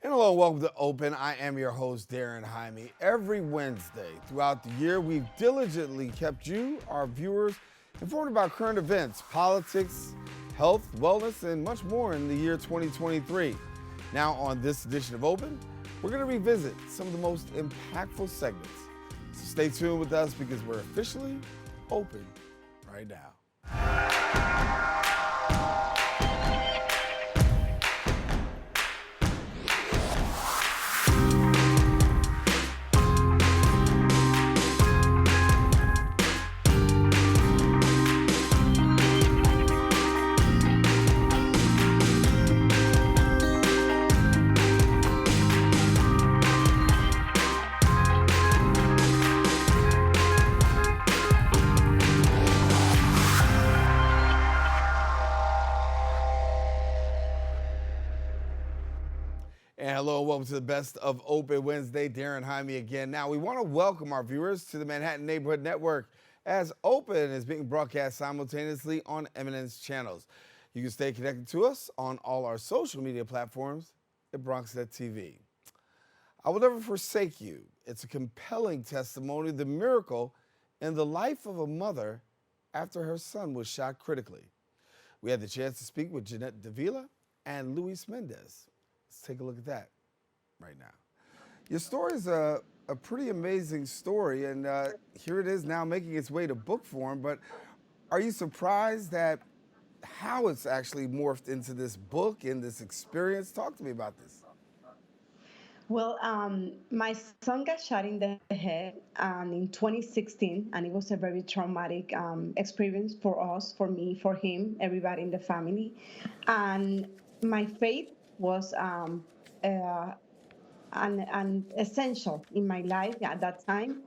And hello, welcome to Open. I am your host, Daren Jaime. Every Wednesday throughout the year, we've diligently kept you, our viewers, informed about current events, politics, health, wellness, and much more in the year 2023. Now, on this edition of Open, we're going to revisit some of the most impactful segments. So stay tuned with us because we're officially open right now. And hello and welcome to the best of Open Wednesday. Daren Jaime again. Now, we want to welcome our viewers to the Manhattan Neighborhood Network as Open is being broadcast simultaneously on Eminence channels. You can stay connected to us on all our social media platforms at BronxNet.TV. I will never forsake you. It's a compelling testimony of the miracle in the life of a mother after her son was shot critically. We had the chance to speak with Jeanette Davila and Luis Mendez. Let's take a look at that right now. Your story is a pretty amazing story, and here it is now making its way to book form. But are you surprised at how it's actually morphed into this book and this experience? Talk to me about this. Well, my son got shot in the head in 2016, and it was a very traumatic experience for us, for me, for him, everybody in the family. And my faith was uh, an essential in my life at that time.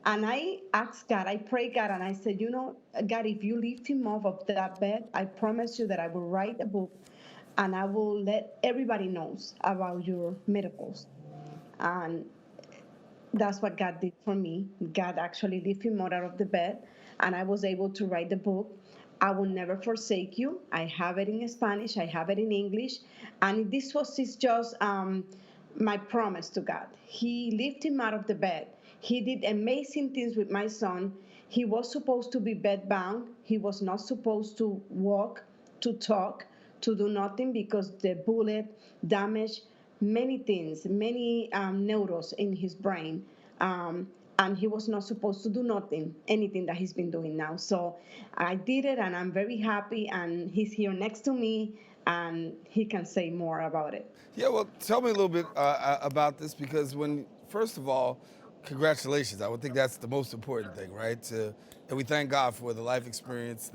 And I asked God, I prayed God, and I said, God, if you lift him off of that bed, I promise you that I will write a book and I will let everybody knows about your miracles. And that's what God did for me. God actually lifted me out of the bed, and I was able to write the book. I will never forsake you. I have it in Spanish, I have it in English, and this was just my promise to God. He lifted him out of the bed. He did amazing things with my son. He was supposed to be bedbound. He was not supposed to walk, to talk, to do nothing because the bullet damaged many things, many neurons in his brain. Um, and he was not supposed to do nothing, anything that he's been doing now. So I did it, and I'm very happy. And he's here next to me, and he can say more about it. Yeah, well, tell me a little bit about this because first of all, congratulations. I would think that's the most important thing, right? And we thank God for the life experience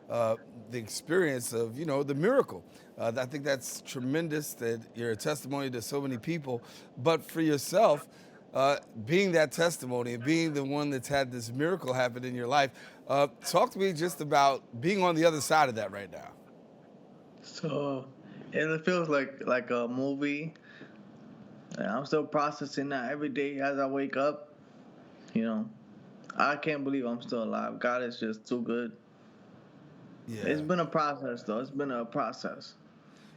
uh, the experience of, the miracle. I think that's tremendous that you're a testimony to so many people. But for yourself, being that testimony and being the one that's had this miracle happen in your life, talk to me just about being on the other side of that right now. So it feels like a movie. I'm still processing that every day as I wake up. You know, I can't believe I'm still alive. God is just too good. It's Yeah. been a process, though. It's been a process.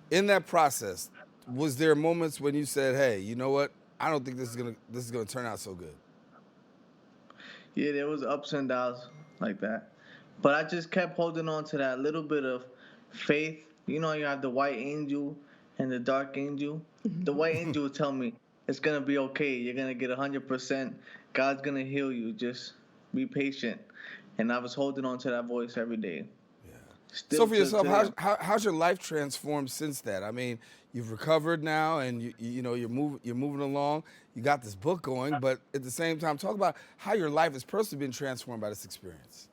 In that process, was there moments when you said, "Hey, you know what? I don't think this is gonna turn out so good." Yeah, there was ups and downs like that, but I just kept holding on to that little bit of faith. You have the white angel and the dark angel. The white angel will tell me it's gonna be okay. You're gonna get 100%. God's gonna heal you. Just be patient. And I was holding on to that voice every day. Yeah. So Still for to yourself, today. how's your life transformed since that? I mean, you've recovered now, and you're moving along. You got this book going, but at the same time, talk about how your life has personally been transformed by this experience.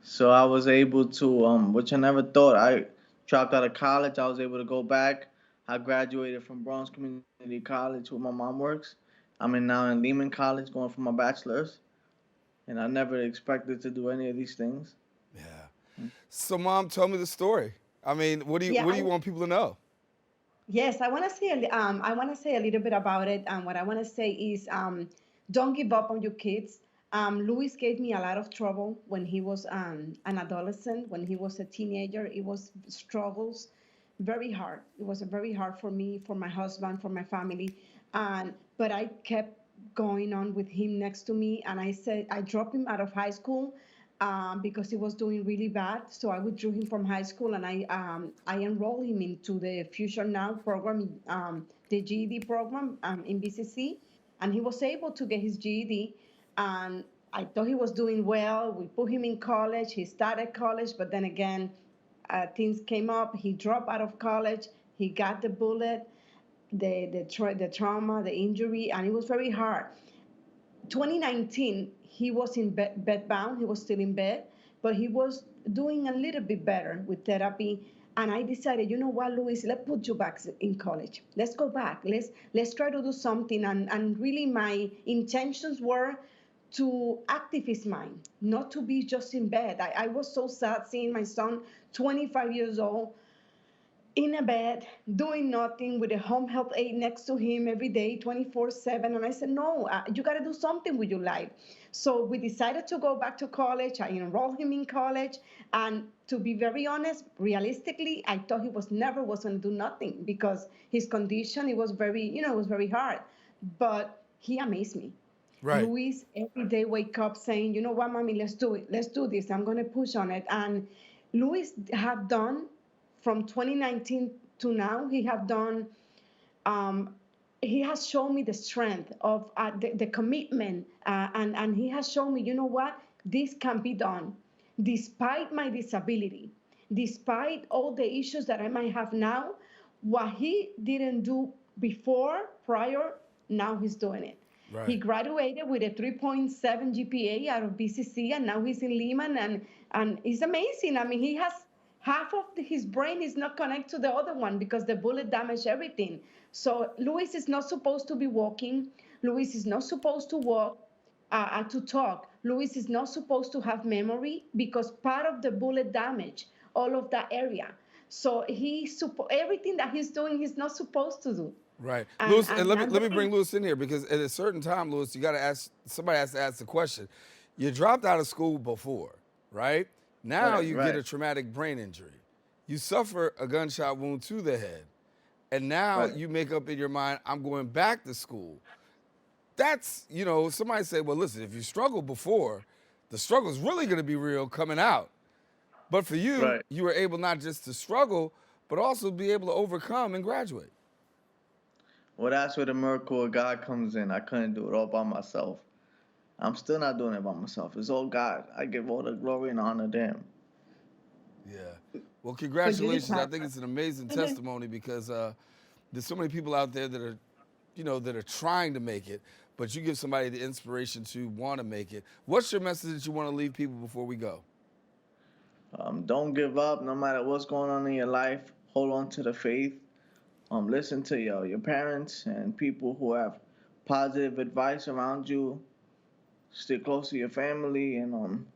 So I was able to, which I never thought. I dropped out of college. I was able to go back. I graduated from Bronx Community College, where my mom works. Now in Lehman College, going for my bachelor's, and I never expected to do any of these things. Yeah. So, Mom, tell me the story. I mean, what do you Yeah, what do you want people to know? yes, I want to say I want to say a little bit about it. And what I want to say is, don't give up on your kids. Luis gave me a lot of trouble when he was an adolescent, when he was a teenager. It was struggles very hard. It was very hard for me, for my husband, for my family, and but I kept going on with him next to me. And I said I dropped him out of high school because he was doing really bad. So I withdrew him from high school, and I enrolled him into the Future Now program, the GED program in BCC, and he was able to get his GED. And I thought he was doing well. We put him in college. He started college, but then again, things came up. He dropped out of college. He got the bullet, the trauma, the injury, and it was very hard. 2019, he was in bed bound. He was still in bed, but he was doing a little bit better with therapy. And I decided, you know what, Luis, let's put you back in college. Let's go back. Let's try to do something. And really, my intentions were to active his mind, not to be just in bed. I was so sad seeing my son, 25 years old, in a bed doing nothing with a home health aide next to him every day 24/7. And I said, no, you got to do something with your life. So we decided to go back to college. I enrolled him in college. And to be very honest, realistically, I thought he was going to do nothing because his condition, it was very, it was very hard. But he amazed me. Right. Luis every day wake up saying, you know what, mommy, let's do it. Let's do this. I'm going to push on it. And Luis have done from 2019 to now, um, he has shown me the strength of the commitment, and he has shown me, you know what, this can be done, despite my disability, despite all the issues that I might have now. What he didn't do before, prior, now he's doing it. He Right. graduated with a 3.7 GPA out of BCC, and now he's in Lehman, and it's amazing. I mean, he has half of his brain is not connected to the other one because the bullet damaged everything. So Luis is not supposed to be walking. Luis is not supposed to walk, to talk. Luis is not supposed to have memory because part of the bullet damage all of that area. So everything that he's doing, he's not supposed to do. Right, And Lewis, and and I'm let me very bring Lewis in here because at a certain time, Lewis, you got to ask somebody has to ask the question. You dropped out of school before, right? Now Right, you get right, a traumatic brain injury. You suffer a gunshot wound to the head, and now right. you make up in your mind, I'm going back to school. That's somebody said, well, listen, if you struggled before, the struggle is really going to be real coming out. But for you, Right. you were able not just to struggle, but also be able to overcome and graduate. Well, that's where the miracle of God comes in. I couldn't do it all by myself. I'm still not doing it by myself. It's all God. I give all the glory and honor to Him. Yeah. Well, but you congratulations. I decide. think it's an amazing testimony because there's so many people out there that are, that are trying to make it, but you give somebody the inspiration to want to make it. What's your message that you want to leave people before we go? Don't give up, no matter what's going on in your life. Hold on to the faith. Listen to your parents and people who have positive advice around you. Stay close to your family and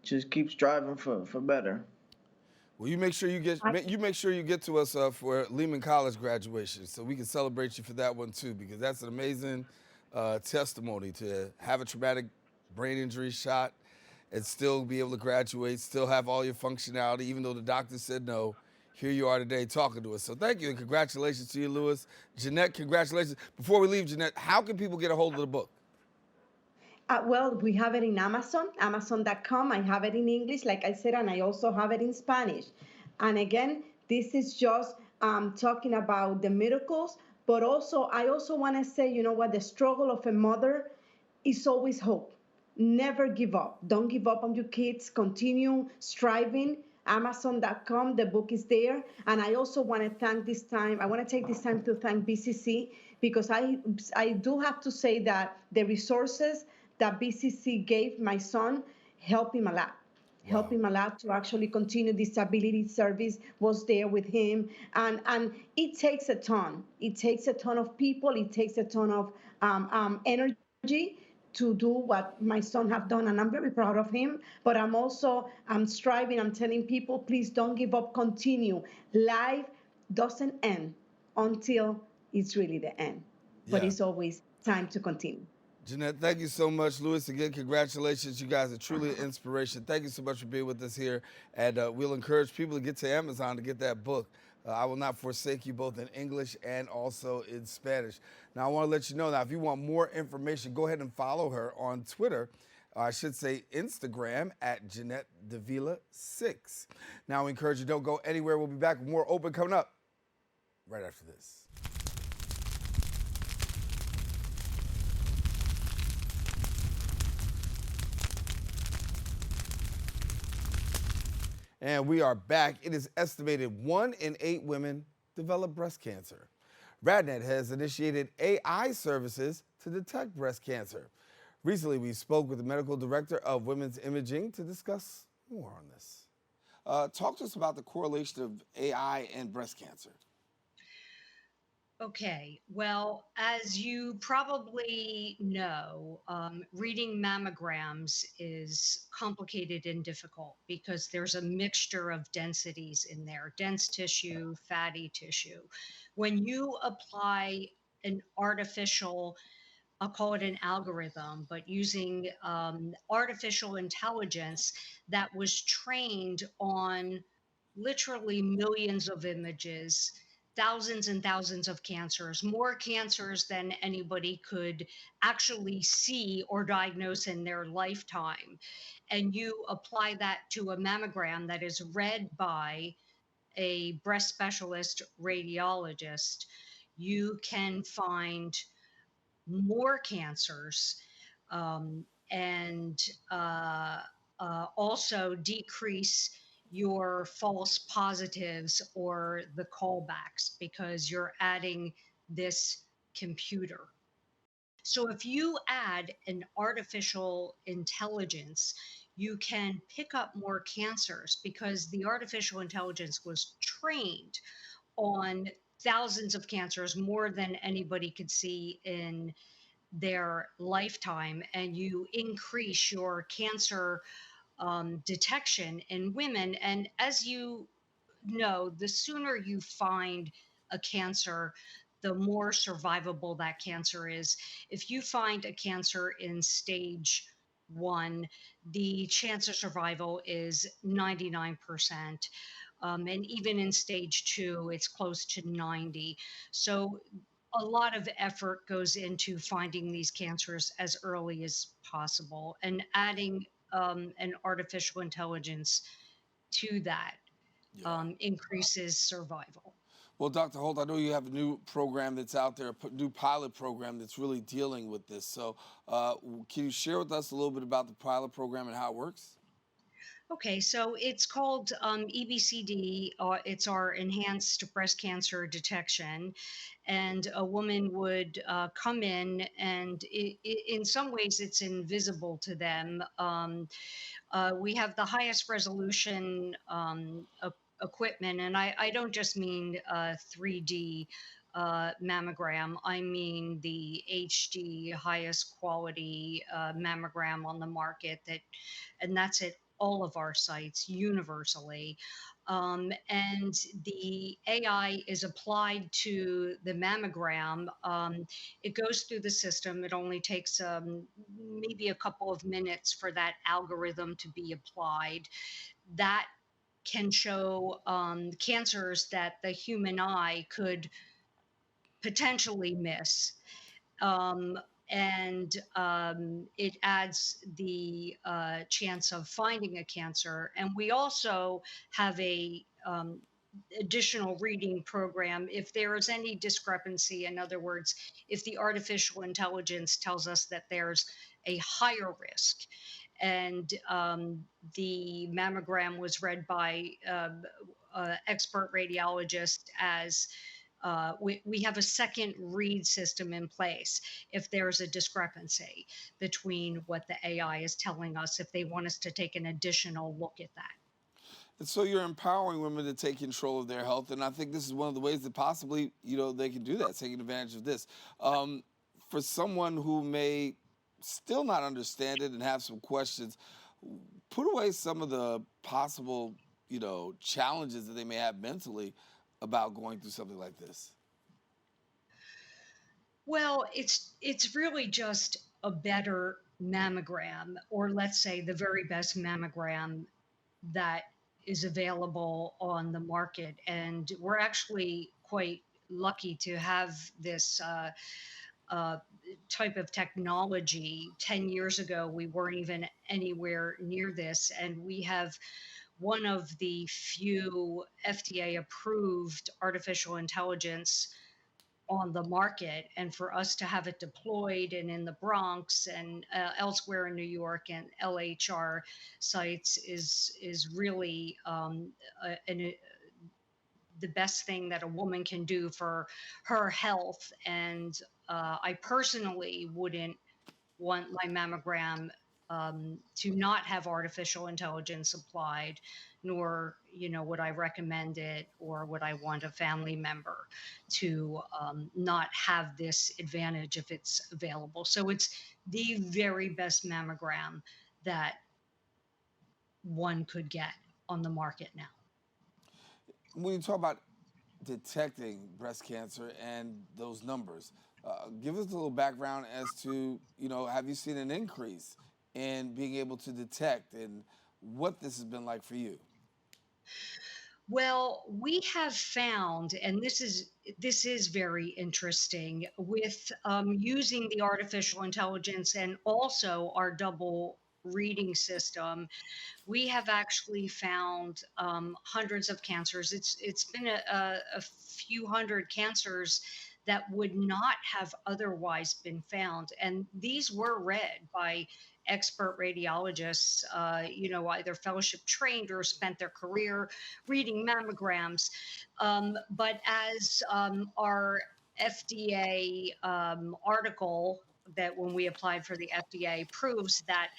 just keep striving for better. Well, you make sure you make sure you get to us for Lehman College graduation, so we can celebrate you for that one too, because that's an amazing testimony to have a traumatic brain injury shot and still be able to graduate, still have all your functionality, even though the doctor said no. Here you are today talking to us. So thank you and congratulations to you, Lewis. Jeanette, congratulations. Before we leave, Jeanette, how can people get a hold of the book? Well, we have it in Amazon, Amazon.com. I have it in English, like I said, and I also have it in Spanish. And again, this is just talking about the miracles, but also I also want to say, you know what, the struggle of a mother is always hope. Never give up. Don't give up on your kids. Continue striving. Amazon.com, the book is there. And I also want to I want to take this time to thank BCC because I do have to say that the resources that BCC gave my son helped him a lot. Helped Wow. him a lot to actually continue disability service, was there with him. And it takes a ton. It takes a ton of people. It takes a ton of energy to do what my son have done, and I'm very proud of him. But I'm striving. I'm telling people, please don't give up. Continue. Life doesn't end until it's really the end, but Yeah. it's always time to continue. Jeanette, thank you so much. Lewis, again, congratulations. You guys are truly an inspiration. Thank you so much for being with us here. And we'll encourage people to get to Amazon to get that book. I will not forsake you both in English and also in Spanish. Now, I want to let you know now, if you want more information, go ahead and follow her on Twitter. I should say Instagram at Jeanette Davila 6. Now, we encourage you don't go anywhere. We'll be back with more Open coming up right after this. And we are back. It is estimated 1 in 8 women develop breast cancer. RadNet has initiated AI services to detect breast cancer. Recently, we spoke with the medical director of Women's Imaging to discuss more on this. Talk to us about the correlation of AI and breast cancer. Okay, well, as you probably know, reading mammograms is complicated and difficult because there's a mixture of densities in there, dense tissue, fatty tissue. When you apply an artificial, I'll call it an algorithm, but using artificial intelligence that was trained on literally millions of images, thousands and thousands of cancers, more cancers than anybody could actually see or diagnose in their lifetime. And you apply that to a mammogram that is read by a breast specialist radiologist, you can find more cancers, and also decrease your false positives or the callbacks because you're adding this computer. So if you add an artificial intelligence, you can pick up more cancers because the artificial intelligence was trained on thousands of cancers, more than anybody could see in their lifetime, and you increase your cancer detection in women. And as you know, the sooner you find a cancer, the more survivable that cancer is. If you find a cancer in stage 1, the chance of survival is 99%. And even in stage 2, it's close to 90. So a lot of effort goes into finding these cancers as early as possible, and adding an artificial intelligence to that Yeah. increases survival. Well, Dr. Holt, I know you have a new program that's out there, a new pilot program that's really dealing with this. So, can you share with us a little bit about the pilot program and how it works? Okay, so it's called EBCD. It's our enhanced breast cancer detection. And a woman would come in, and in some ways, it's invisible to them. We have the highest resolution equipment, and I don't just mean 3D mammogram. I mean the HD, highest quality mammogram on the market. And that's at all of our sites universally. And the AI is applied to the mammogram. It goes through the system. It only takes maybe a couple of minutes for that algorithm to be applied. That can show cancers that the human eye could potentially miss. Um, and it adds the chance of finding a cancer. And we also have a additional reading program if there is any discrepancy. In other words, if the artificial intelligence tells us that there's a higher risk, and the mammogram was read by expert radiologist as we have a second read system in place if there's a discrepancy between what the AI is telling us, if they want us to take an additional look at that. And so you're empowering women to take control of their health, and I think this is one of the ways that possibly, they can do that, taking advantage of this. For someone who may still not understand it and have some questions, put away some of the possible, challenges that they may have mentally about going through something like this. Well, it's really just a better mammogram, or let's say the very best mammogram that is available on the market. And we're actually quite lucky to have this uh, type of technology. 10 years ago, we weren't even anywhere near this. And we have one of the few FDA approved artificial intelligence on the market, and for us to have it deployed and in the Bronx and elsewhere in New York and LHR sites is really the best thing that a woman can do for her health. And I personally wouldn't want my mammogram to not have artificial intelligence applied, nor would I recommend it, or would I want a family member to not have this advantage if it's available. So it's the very best mammogram that one could get on the market now. When you talk about detecting breast cancer and those numbers, give us a little background as to, have you seen an increase in being able to detect and what this has been like for you? Well, we have found, and this is very interesting, with using the artificial intelligence and also our double reading system. We have actually found hundreds of cancers. It's been a few hundred cancers that would not have otherwise been found, and these were read by expert radiologists, either fellowship trained or spent their career reading mammograms. But as our FDA article that when we applied for the FDA proves that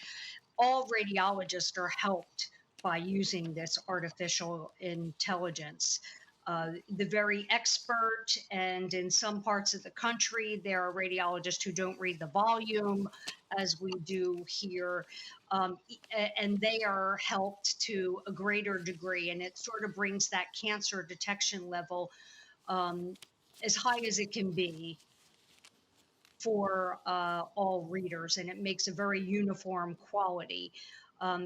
all radiologists are helped by using this artificial intelligence. The very expert, and in some parts of the country, there are radiologists who don't read the volume as we do here. And they are helped to a greater degree. And it sort of brings that cancer detection level as high as it can be for all readers, and it makes a very uniform quality.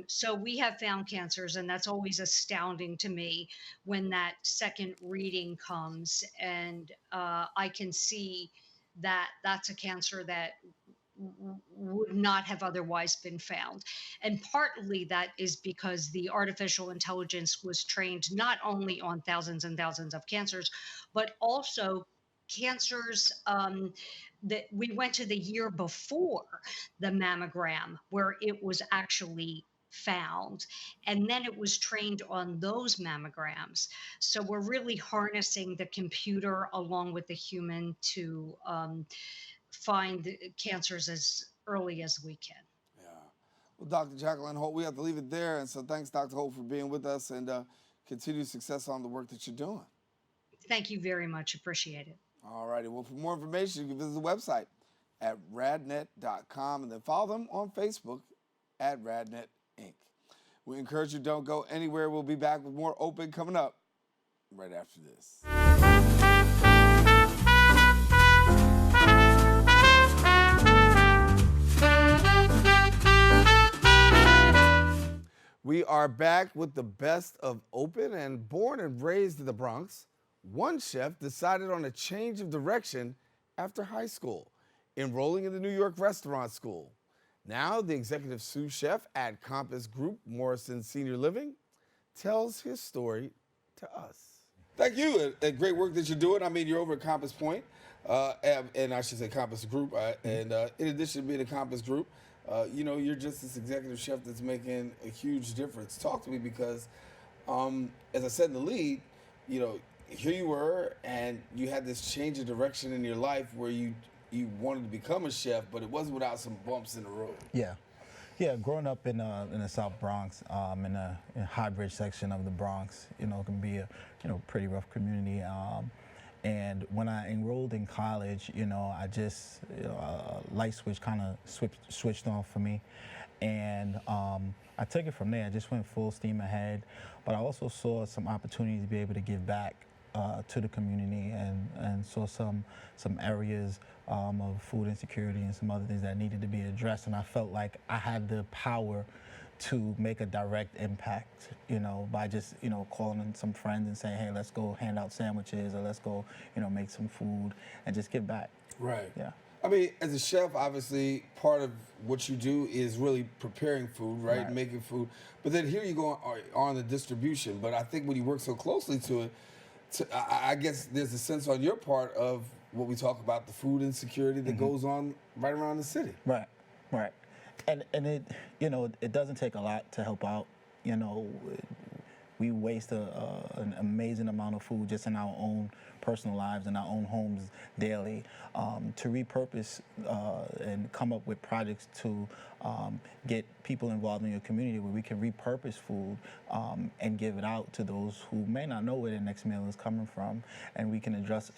So we have found cancers, and that's always astounding to me when that second reading comes, and I can see that that's a cancer that would not have otherwise been found. And partly that is because the artificial intelligence was trained not only on thousands and thousands of cancers, but also cancers that we went to the year before the mammogram where it was actually found, and then it was trained on those mammograms. So we're really harnessing the computer along with the human to find cancers as early as we can. Yeah. Well, Dr. Jacqueline Holt, we have to leave it there. And so thanks, Dr. Holt, for being with us, and continued success on the work that you're doing. Thank you very much. Appreciate it. All righty. Well, for more information, you can visit the website at radnet.com, and then follow them on Facebook at Radnet Inc. We encourage you, don't go anywhere. We'll be back with more Open coming up right after this. We are back with the best of Open, and born and raised in the Bronx, one chef decided on a change of direction after high school, enrolling in the New York Restaurant School. Now, the executive sous chef at Compass Group Morrison Senior Living tells his story to us. Thank you, and great work that you're doing. I mean, you're over at Compass Point, and I should say Compass Group, and in addition to being a Compass Group, you're just this executive chef that's making a huge difference. Talk to me, because, as I said in the lead, here you were, and you had this change of direction in your life where you wanted to become a chef, but it wasn't without some bumps in the road. Yeah. Growing up in the South Bronx, in the Highbridge section of the Bronx, it can be a pretty rough community. And when I enrolled in college, I just light switch kind of switched on for me, and I took it from there. I just went full steam ahead, but I also saw some opportunities to be able to give back to the community, and saw some areas of food insecurity and some other things that needed to be addressed. And I felt like I had the power to make a direct impact, by just, calling in some friends and saying, hey, let's go hand out sandwiches or let's go, make some food and just give back. Right. Yeah. I mean, as a chef, obviously, part of what you do is really preparing food, right? Right. Making food. But then here you go on the distribution. But I think when you work so closely to it, I guess there's a sense on your part of what we talk about, the food insecurity that goes on right around the city. Right, right. And it, it doesn't take a lot to help out. We waste an amazing amount of food just in our own personal lives and our own homes daily. To repurpose and come up with projects to get people involved in your community where we can repurpose food and give it out to those who may not know where their next meal is coming from, and we can address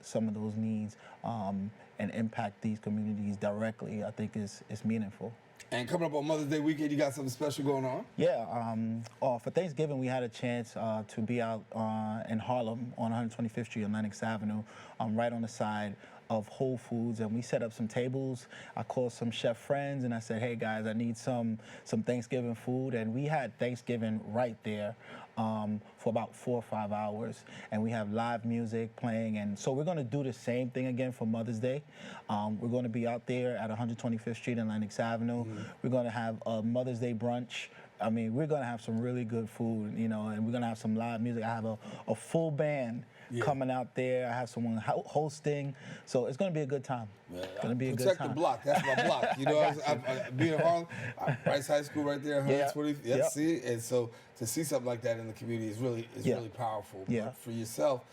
some of those needs and impact these communities directly, I think is meaningful. And coming up on Mother's Day weekend, you got something special going on? Yeah, for Thanksgiving, we had a chance to be out in Harlem on 125th Street on Lenox Avenue, right on the side of Whole Foods, and we set up some tables. I called some chef friends and I said, hey guys, I need some Thanksgiving food, and we had Thanksgiving right there for about 4 or 5 hours, and we have live music playing, and so we're going to do the same thing again for Mother's Day. We're going to be out there at 125th Street and Lenox Avenue. We're going to have a Mother's Day brunch. I mean, we're going to have some really good food, and we're going to have some live music. I have a full band coming out there. I have someone hosting, so it's going to be a good time. Yeah, it's going to be a good protect time. the block. That's my block. I being in Harlem, Rice High School right there, 120. Yep. See, and so to see something like that in the community is really powerful. Yeah. But for yourself,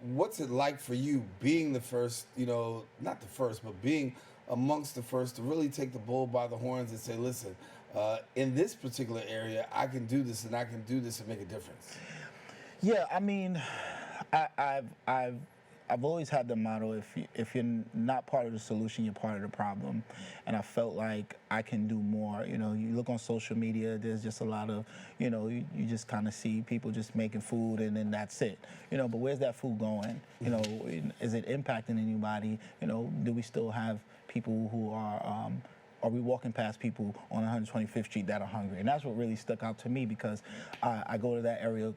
what's it like for you being the first? Not the first, but being amongst the first to really take the bull by the horns and say, listen, in this particular area, I can do this and I can do this and make a difference. Yeah, I mean, I've always had the motto: if you're not part of the solution, you're part of the problem. And I felt like I can do more. You look on social media, there's just a lot of, you just kind of see people just making food and then that's it. But where's that food going? Is it impacting anybody? Do we still have people who are we walking past people on 125th Street that are hungry? And that's what really stuck out to me, because I go to that area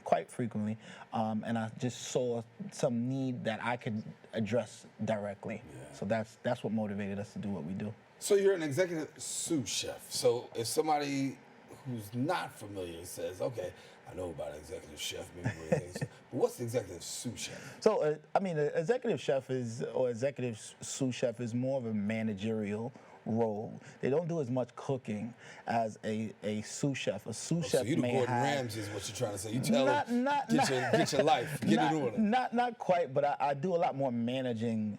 quite frequently, and I just saw some need that I could address directly. Yeah. So that's what motivated us to do what we do. So you're an executive sous chef. So if somebody who's not familiar says, okay, I know about executive chef, maybe but what's the executive sous chef? So, an executive chef executive sous chef is more of a managerial role. They don't do as much cooking as a sous chef. A sous chef so you the may Gordon have... Ramsay is what you're trying to say. You tell them, get your life, get in order. Not quite, but I do a lot more managing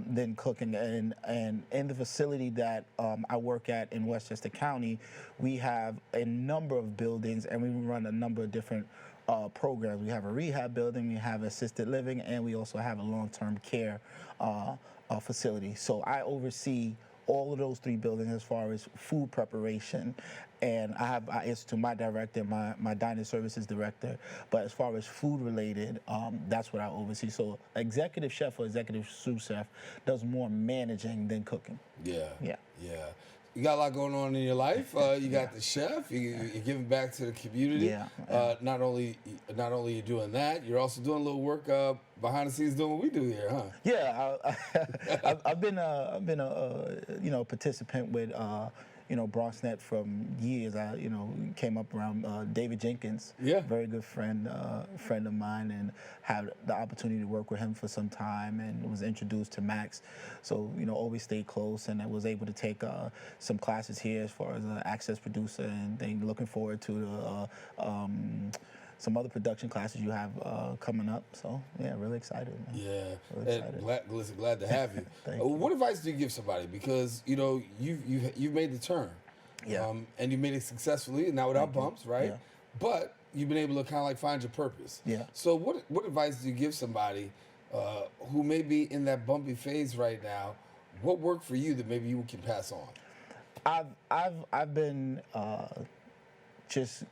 than cooking. And in the facility that I work at in Westchester County, we have a number of buildings, and we run a number of different programs. We have a rehab building, we have assisted living, and we also have a long-term care facility. So I oversee all of those 3 buildings as far as food preparation, and I answer to my director, my dining services director. But as far as food related, that's what I oversee. So executive chef or executive sous chef does more managing than cooking. Yeah. Yeah. You got a lot going on in your life. You got the chef. You're giving back to the community. Yeah. Not only you're doing that, you're also doing a little work behind the scenes doing what we do here, huh? Yeah, I've been a participant with BronxNet from years. I came up around David Jenkins, very good friend of mine, and had the opportunity to work with him for some time, and was introduced to Max. So always stayed close, and I was able to take some classes here as far as an access producer, and then looking forward to some other production classes you have coming up. So yeah, really excited, man. Yeah, really excited. Glad to have you. What advice do you give somebody? Because you've made the turn, and you made it successfully, not without bumps, right? Yeah. But you've been able to kind of like find your purpose. Yeah. So what advice do you give somebody who may be in that bumpy phase right now? What worked for you that maybe you can pass on? I've been just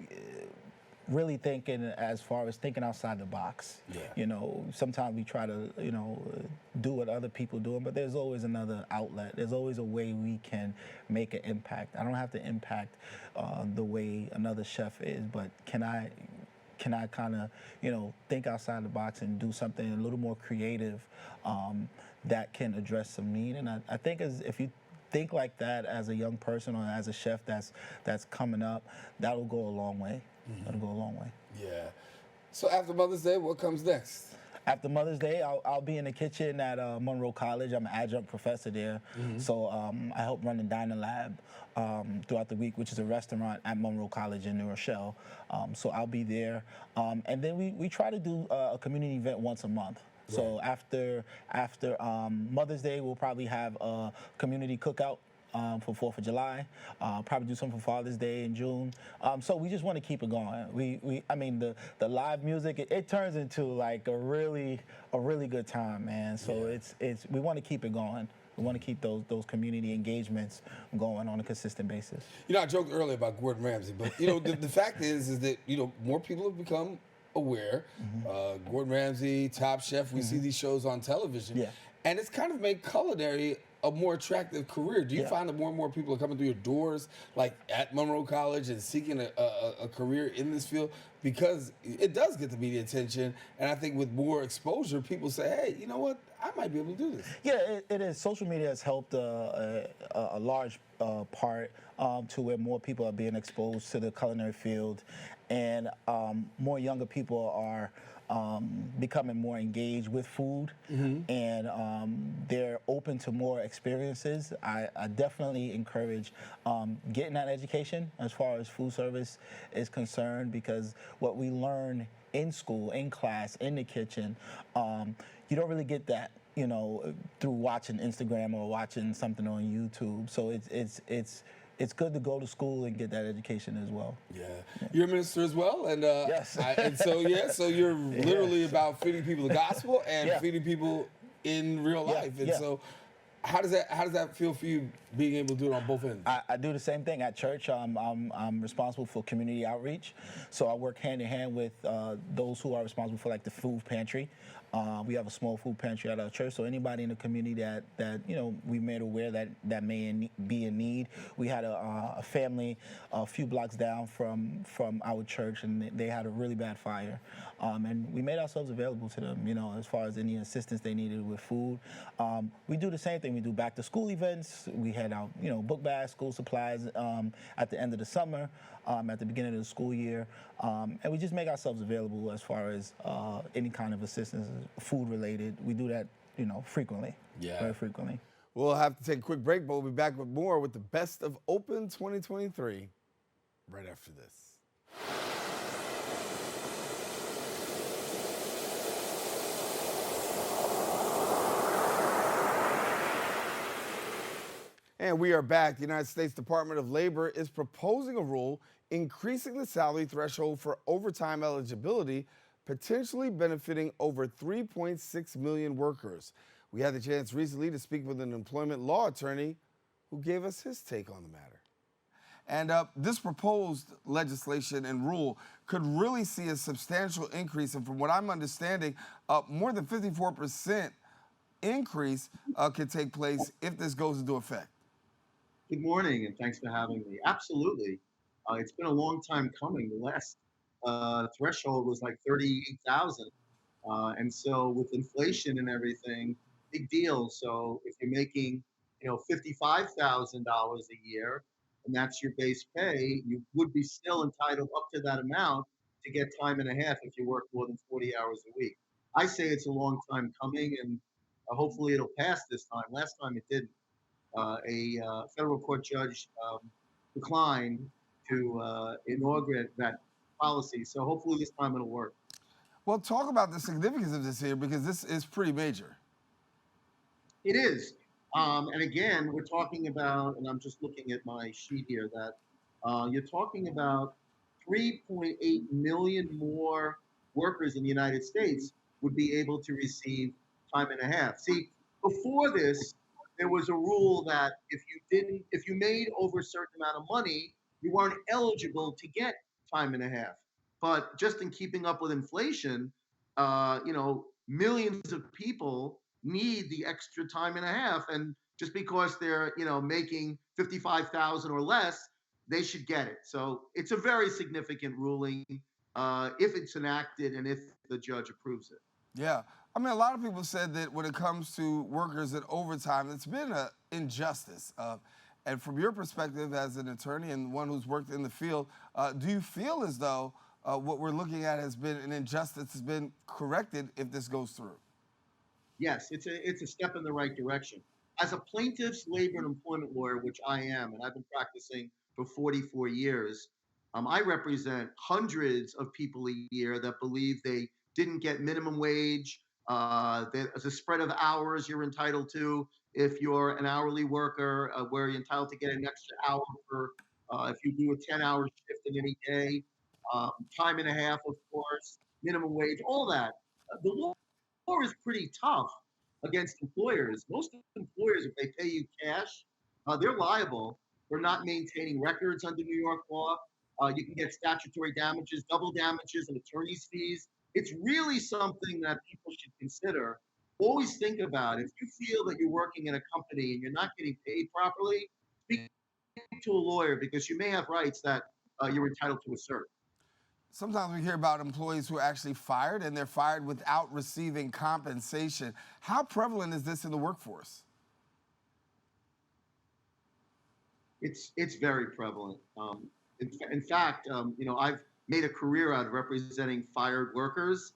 really thinking as far as thinking outside the box. Yeah. Sometimes we try to, do what other people doing, but there's always another outlet. There's always a way we can make an impact. I don't have to impact the way another chef is, but can I kind of, think outside the box and do something a little more creative that can address some need? And I think if you think like that as a young person or as a chef that's coming up, that'll go a long way. That'll go a long way. Yeah. So after Mother's Day, what comes next? After Mother's Day, I'll be in the kitchen at Monroe College. I'm an adjunct professor there, so I help run the dining lab throughout the week, which is a restaurant at Monroe College in New Rochelle. So I'll be there, and then we try to do a community event once a month. So after Mother's Day, we'll probably have a community cookout for 4th of July. Probably do something for Father's Day in June. So we just want to keep it going. I mean, the live music, it turns into like a really good time, man. So it's we want to keep it going. We want to keep those community engagements going on a consistent basis. I joked earlier about Gordon Ramsay, but the fact is that more people have become aware. Gordon Ramsay, Top Chef, we see these shows on television, and it's kind of made culinary a more attractive career. Do you find that more and more people are coming through your doors, like at Monroe College, and seeking a career in this field? Because it does get the media attention, and I think with more exposure, people say, hey, you know what, I might be able to do this. Yeah, it is. Social media has helped a large part to where more people are being exposed to the culinary field, and more younger people are becoming more engaged with food, and they're open to more experiences. I definitely encourage getting that education as far as food service is concerned, because what we learn in school, in class, in the kitchen, you don't really get that, through watching Instagram or watching something on YouTube. So it's good to go to school and get that education as well. Yeah. You're a minister as well, and yes. So you're literally about feeding people the gospel and feeding people in real life. And so how does that feel for you, being able to do it on both ends? I do the same thing at church. I'm responsible for community outreach, so I work hand in hand with those who are responsible for like the food pantry. We have a small food pantry at our church, so anybody in the community that we made aware that may be in need. We had a family a few blocks down from our church, and they had a really bad fire, and we made ourselves available to them, as far as any assistance they needed with food. We do the same thing. We do back to school events. We had out book bags, school supplies at the end of the summer, at the beginning of the school year, and we just make ourselves available as far as any kind of assistance, food related. We do that, frequently. Yeah. Very frequently. We'll have to take a quick break, but we'll be back with more with the best of Open 2023 right after this. And we are back. The United States Department of Labor is proposing a rule increasing the salary threshold for overtime eligibility, potentially benefiting over 3.6 million workers. We had the chance recently to speak with an employment law attorney who gave us his take on the matter. And this proposed legislation and rule could really see a substantial increase, and from what I'm understanding, more than 54% increase could take place if this goes into effect. Good morning, and thanks for having me. Absolutely. It's been a long time coming. The last threshold was like 38,000. And so with inflation and everything, big deal. So if you're making, $55,000 a year, and that's your base pay, you would be still entitled up to that amount to get time and a half if you work more than 40 hours a week. I say it's a long time coming, and hopefully it'll pass this time. Last time it didn't. A federal court judge declined to inaugurate that policy. So hopefully this time it'll work. Well, talk about the significance of this here, because this is pretty major. It is. And again, we're talking about, and I'm just looking at my sheet here, that you're talking about 3.8 million more workers in the United States would be able to receive time and a half. See, before this, there was a rule that if you made over a certain amount of money, you weren't eligible to get time and a half. But just in keeping up with inflation, millions of people need the extra time and a half. And just because they're, making 55,000 or less, they should get it. So it's a very significant ruling if it's enacted and if the judge approves it. Yeah. I mean, a lot of people said that when it comes to workers and overtime, it's been an injustice. And from your perspective as an attorney and one who's worked in the field, do you feel as though what we're looking at has been an injustice, has been corrected if this goes through? Yes, it's a step in the right direction. As a plaintiff's labor and employment lawyer, which I am, and I've been practicing for 44 years, I represent hundreds of people a year that believe they didn't get minimum wage. There's a spread of hours you're entitled to. If you're an hourly worker, where you're entitled to get an extra hour for if you do a 10-hour shift in any day, time and a half, of course, minimum wage, all that. The law is pretty tough against employers. Most employers, if they pay you cash, they're liable for not maintaining records under New York law. You can get statutory damages, double damages, and attorney's fees. It's really something that people should consider. Always think about it. If you feel that you're working in a company and you're not getting paid properly, speak to a lawyer because you may have rights that you're entitled to assert. Sometimes we hear about employees who are actually fired and they're fired without receiving compensation. How prevalent is this in the workforce? It's very prevalent. In fact, I've made a career out of representing fired workers.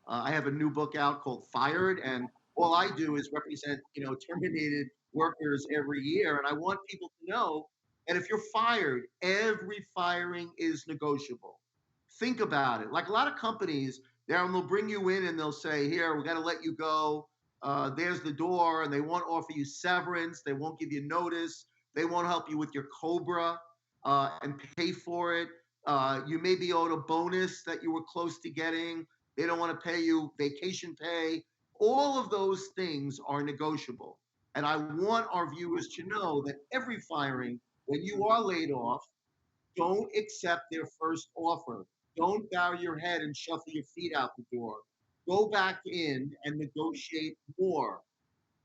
I have a new book out called Fired, and all I do is represent, terminated workers every year. And I want people to know that if you're fired, every firing is negotiable. Think about it. Like a lot of companies, they'll bring you in and they'll say, "Here, we got to let you go. There's the door," and they won't offer you severance. They won't give you notice. They won't help you with your COBRA and pay for it. You may be owed a bonus that you were close to getting. They don't want to pay you vacation pay. All of those things are negotiable. And I want our viewers to know that every firing, when you are laid off, don't accept their first offer. Don't bow your head and shuffle your feet out the door. Go back in and negotiate more.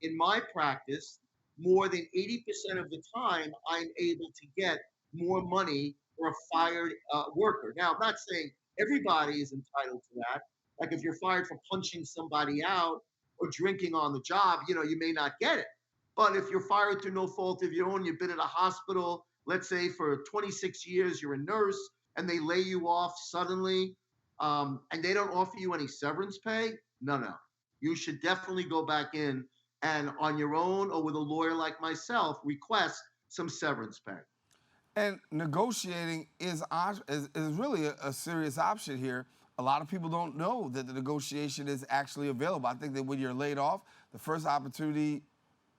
In my practice, more than 80% of the time, I'm able to get more money for a fired worker. Now, I'm not saying everybody is entitled to that. Like if you're fired for punching somebody out or drinking on the job, you may not get it. But if you're fired through no fault of your own, you've been in a hospital, let's say for 26 years, you're a nurse, and they lay you off suddenly, and they don't offer you any severance pay, no. You should definitely go back in and on your own or with a lawyer like myself, request some severance pay. And negotiating is really a serious option here. A lot of people don't know that the negotiation is actually available. I think that when you're laid off, the first opportunity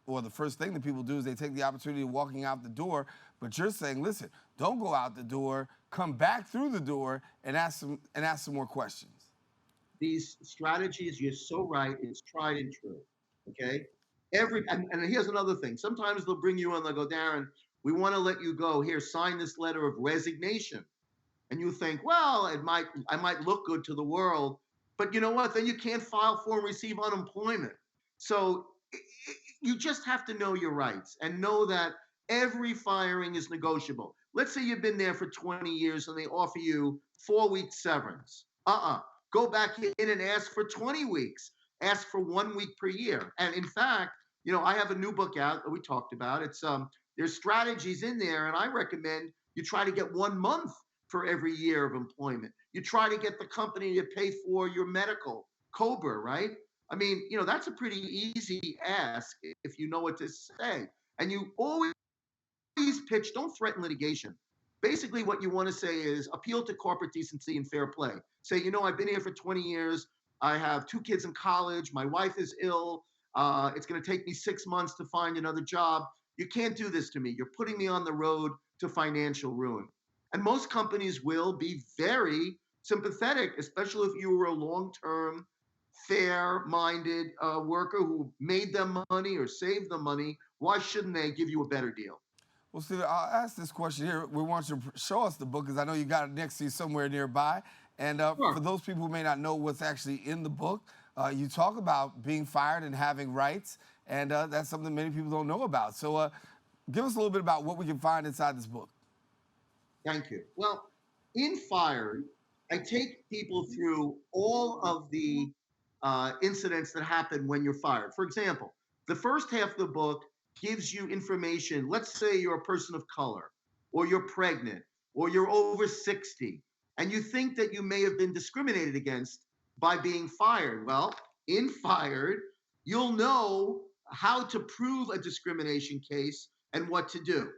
or the first thing that people do is they take the opportunity of walking out the door. But you're saying, listen, don't go out the door, come back through the door and ask some more questions. These strategies, you're so right, it's tried and true. Okay? And here's another thing. Sometimes they'll bring you in, they'll go, "Daren, we want to let you go. Here, sign this letter of resignation." And you think, well, I might look good to the world, but you know what? Then you can't file for and receive unemployment. So you just have to know your rights and know that every firing is negotiable. Let's say you've been there for 20 years and they offer you 4 weeks severance. Go back in and ask for 20 weeks. Ask for 1 week per year. And in fact, I have a new book out that we talked about. It's there's strategies in there, and I recommend you try to get 1 month for every year of employment. You try to get the company to pay for your medical, COBRA, right? I mean, that's a pretty easy ask if you know what to say. And you always pitch, don't threaten litigation. Basically, what you want to say is appeal to corporate decency and fair play. Say, I've been here for 20 years. I have 2 kids in college. My wife is ill. It's going to take me 6 months to find another job. You can't do this to me. You're putting me on the road to financial ruin. And most companies will be very sympathetic, especially if you were a long-term, fair-minded worker who made them money or saved them money. Why shouldn't they give you a better deal? Well, Steve, I'll ask this question here. We want you to show us the book because I know you got it next to you somewhere nearby. And Sure. for those people who may not know what's actually in the book, you talk about being fired and having rights, and that's something many people don't know about. So give us a little bit about what we can find inside this book. Thank you. Well, in Fired, I take people through all of the incidents that happen when you're fired. For example, the first half of the book gives you information. Let's say you're a person of color, or you're pregnant, or you're over 60, and you think that you may have been discriminated against by being fired. Well, in Fired, you'll know how to prove a discrimination case and what to do.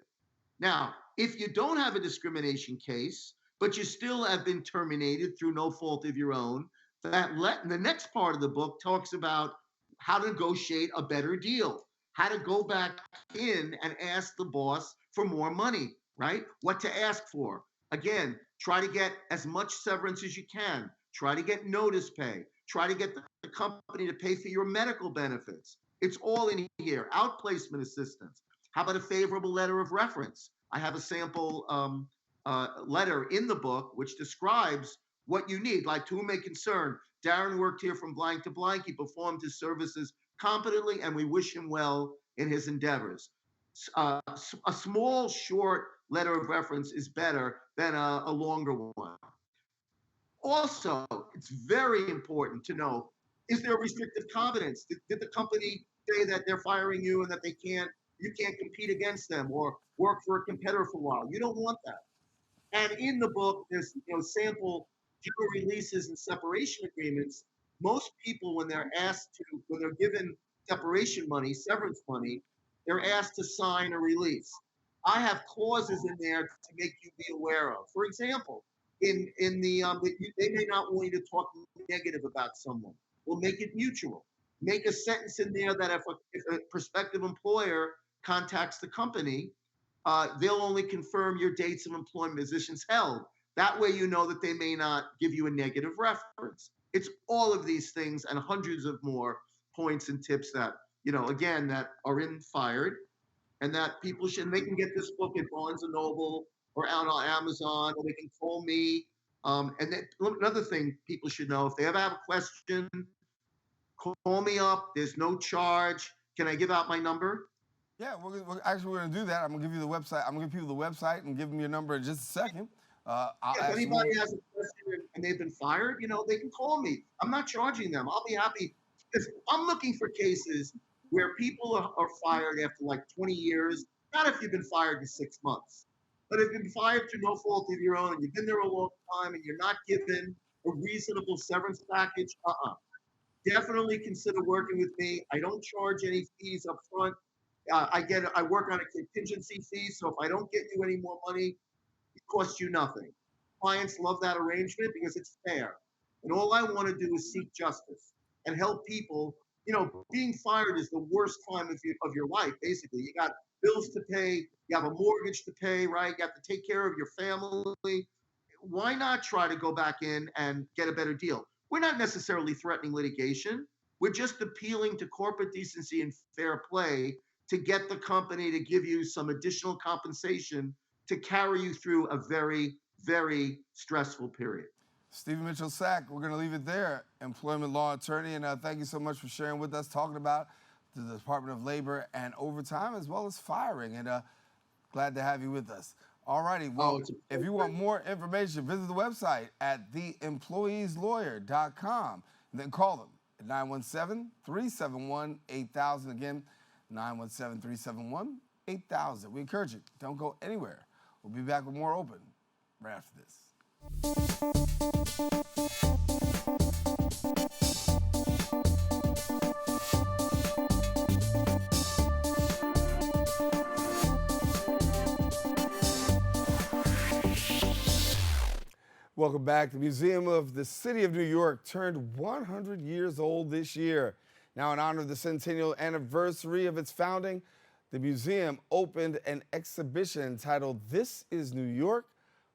Now, if you don't have a discrimination case, but you still have been terminated through no fault of your own, the next part of the book talks about how to negotiate a better deal, how to go back in and ask the boss for more money, right? What to ask for. Again, try to get as much severance as you can. Try to get notice pay. Try to get the company to pay for your medical benefits. It's all in here. Outplacement assistance. How about a favorable letter of reference? I have a sample letter in the book which describes what you need. Like, to whom may concern, Daren worked here from blank to blank. He performed his services competently, and we wish him well in his endeavors. A small, short letter of reference is better than a longer one. Also, it's very important to know, is there restrictive covenants? Did the company say that they're firing you and that you can't compete against them or work for a competitor for a while? You don't want that. And in the book, there's sample general releases and separation agreements. Most people, when they're given separation money, severance money, they're asked to sign a release. I have clauses in there to make you be aware of. For example, they may not want you to talk negative about someone. We'll make it mutual. Make a sentence in there that if a prospective employer contacts the company, they'll only confirm your dates of employment positions held. That way you know that they may not give you a negative reference. It's all of these things and hundreds of more points and tips that, again, that are in Fired, and that people should, and they can get this book at Barnes & Noble or out on Amazon, or they can call me. And then another thing people should know, if they ever have a question, call me up. There's no charge. Can I give out my number? Yeah, we're going to do that. I'm going to give you the website. I'm going to give people the website and give them your number in just a second. If anybody has a question and they've been fired, they can call me. I'm not charging them. I'll be happy. If I'm looking for cases where people are fired after like 20 years, not if you've been fired in 6 months, but if you've been fired through no fault of your own and you've been there a long time and you're not given a reasonable severance package, definitely consider working with me. I don't charge any fees up front. I work on a contingency fee, so if I don't get you any more money, it costs you nothing. Clients love that arrangement because it's fair. And all I want to do is seek justice and help people. Being fired is the worst time of your life, basically. You got bills to pay, you have a mortgage to pay, right? You have to take care of your family. Why not try to go back in and get a better deal? We're not necessarily threatening litigation. We're just appealing to corporate decency and fair play to get the company to give you some additional compensation to carry you through a very, very stressful period. Stephen Mitchell-Sack, we're going to leave it there, employment law attorney, and thank you so much for sharing with us, talking about the Department of Labor and overtime as well as firing, and glad to have you with us. All righty, well, if you want more information, visit the website at theemployeeslawyer.com, and then call them at 917-371-8000. Again, 917-371-8000. We encourage you, don't go anywhere. We'll be back with more Open right after this. Welcome back. The Museum of the City of New York turned 100 years old this year. Now, in honor of the centennial anniversary of its founding, the museum opened an exhibition entitled This is New York,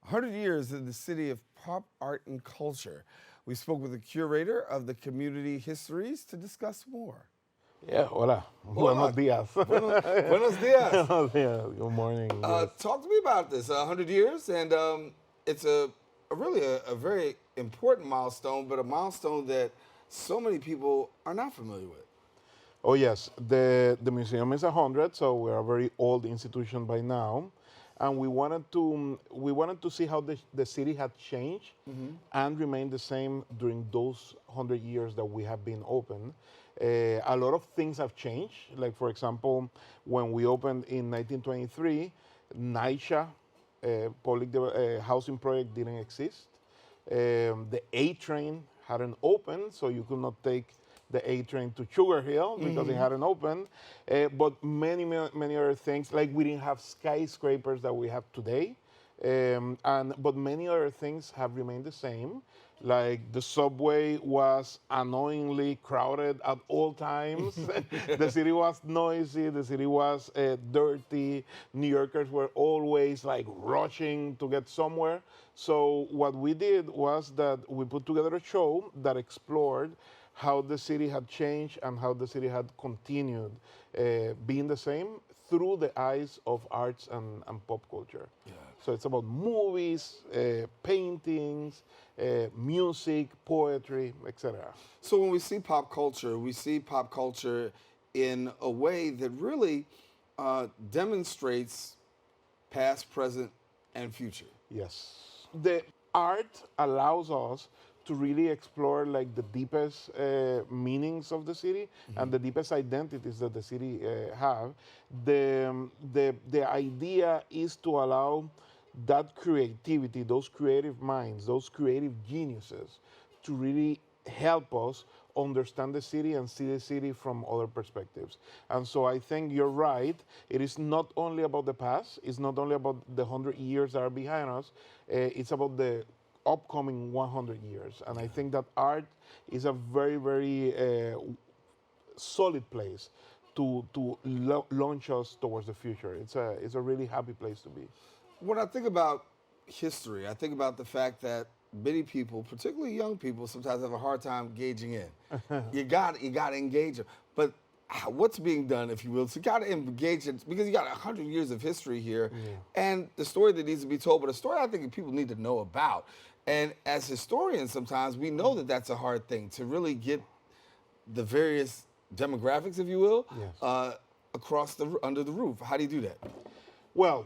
100 Years in the City of Pop Art and Culture. We spoke with the curator of the Community Histories to discuss more. Yeah, hola. Buenos días. Buenos días. Buenos días. Good morning. Yes. Talk to me about this, 100 years, and it's really a very important milestone, but a milestone that so many people are not familiar with. Oh yes, the museum is 100, so we're a very old institution by now, and we wanted to see how the city had changed and remained the same during those 100 years that we have been open. A lot of things have changed. Like for example, when we opened in 1923, NYCHA, housing project, didn't exist. The A train hadn't opened, so you could not take the A train to Sugar Hill because it hadn't opened. But many other things, like we didn't have skyscrapers that we have today. But many other things have remained the same. Like the subway was annoyingly crowded at all times. The city was noisy. The city was dirty. New Yorkers were always like rushing to get somewhere. So what we did was that we put together a show that explored how the city had changed and how the city had continued being the same through the eyes of arts and pop culture. Yeah. So it's about movies, paintings, music, poetry, etc. So when we see pop culture in a way that really demonstrates past, present, and future. Yes. The art allows us to really explore like the deepest meanings of the city and the deepest identities that the city have. The idea is to allow that creativity, those creative minds, those creative geniuses to really help us understand the city and see the city from other perspectives. And so I think you're right. It is not only about the past. It's not only about the 100 years that are behind us. It's about the upcoming 100 years. And I think that art is a very, very solid place to launch us towards the future. It's a really happy place to be. When I think about history, I think about the fact that many people, particularly young people, sometimes have a hard time gauging in. you got to engage them. But what's being done, if you will, so you got to engage it because you got 100 years of history here, and the story that needs to be told, but a story I think people need to know about. And as historians, sometimes we know that that's a hard thing to really get the various demographics, if you will, across under the roof. How do you do that? Well,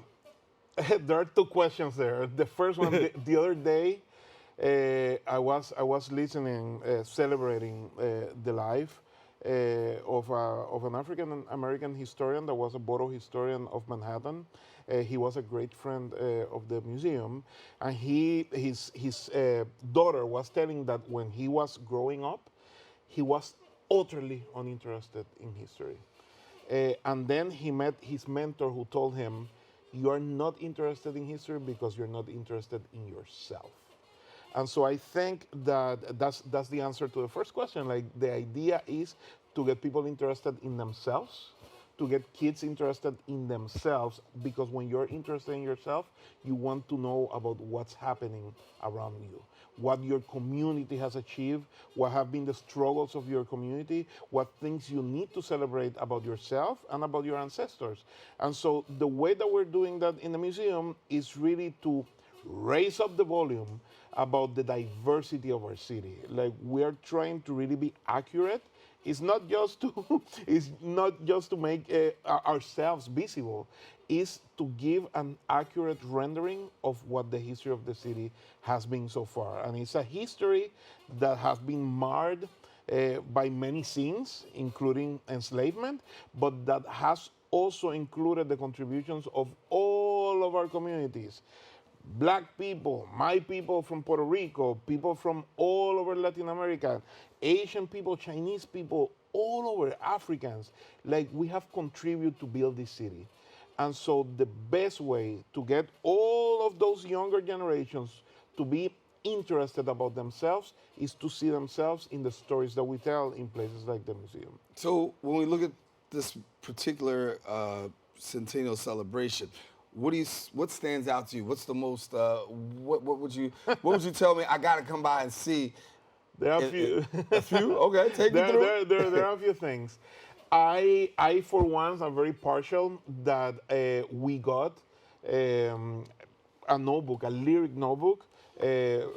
there are two questions there. The first one, the other day, I was listening, celebrating the life of an African American historian that was a borough historian of Manhattan. He was a great friend of the museum, and his daughter was telling that when he was growing up, he was utterly uninterested in history. And then he met his mentor who told him, you are not interested in history because you're not interested in yourself. And so I think that that's the answer to the first question. Like the idea is to get people interested in themselves, to get kids interested in themselves, because when you're interested in yourself, you want to know about what's happening around you, what your community has achieved, what have been the struggles of your community, what things you need to celebrate about yourself and about your ancestors. And so the way that we're doing that in the museum is really to raise up the volume about the diversity of our city. Like we are trying to really be accurate. It's not just to make ourselves visible. It's to give an accurate rendering of what the history of the city has been so far. And it's a history that has been marred by many sins, including enslavement, but that has also included the contributions of all of our communities. Black people, my people from Puerto Rico, people from all over Latin America, Asian people, Chinese people, all over Africans. Like we have contributed to build this city. And so the best way to get all of those younger generations to be interested about themselves is to see themselves in the stories that we tell in places like the museum. So when we look at this particular centennial celebration, what stands out to you? What's the most? What would you tell me? I got to come by and see. There are a few. A few? Okay, take me through. There are a few things. I for once, am very partial that we got a notebook, a lyric notebook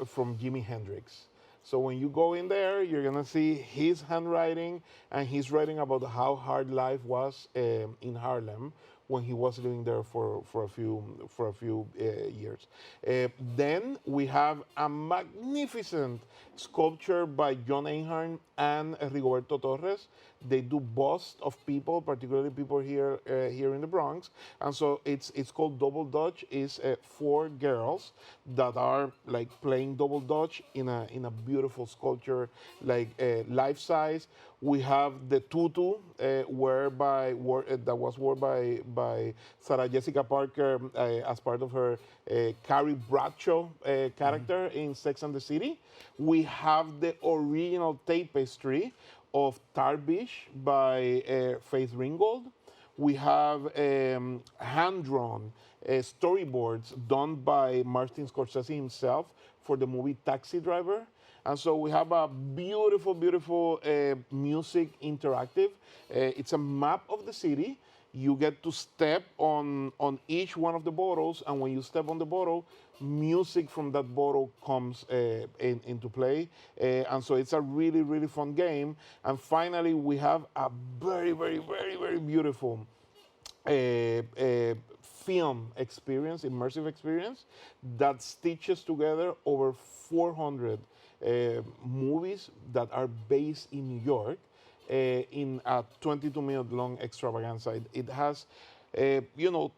from Jimi Hendrix. So when you go in there, you're gonna see his handwriting, and he's writing about how hard life was in Harlem when he was living there for a few years. Then we have a magnificent sculpture by John Einhorn and Rigoberto Torres. They do busts of people, particularly people here in the Bronx, and so it's called Double Dutch. It's four girls that are like playing double dutch in a beautiful sculpture, like life size. We have the tutu, that was worn by Sarah Jessica Parker as part of her Carrie Bradshaw character in Sex and the City. We have the original tapestry of Tarbish by Faith Ringgold. We have hand-drawn storyboards done by Martin Scorsese himself for the movie Taxi Driver. And so we have a beautiful, beautiful music interactive. It's a map of the city. You get to step on each one of the bottles, and when you step on the bottle, music from that bottle comes into play. And so it's a really, really fun game. And finally, we have a very, very, very, very beautiful film experience, immersive experience, that stitches together over 400 movies that are based in New York in a 22-minute long extravaganza. It has,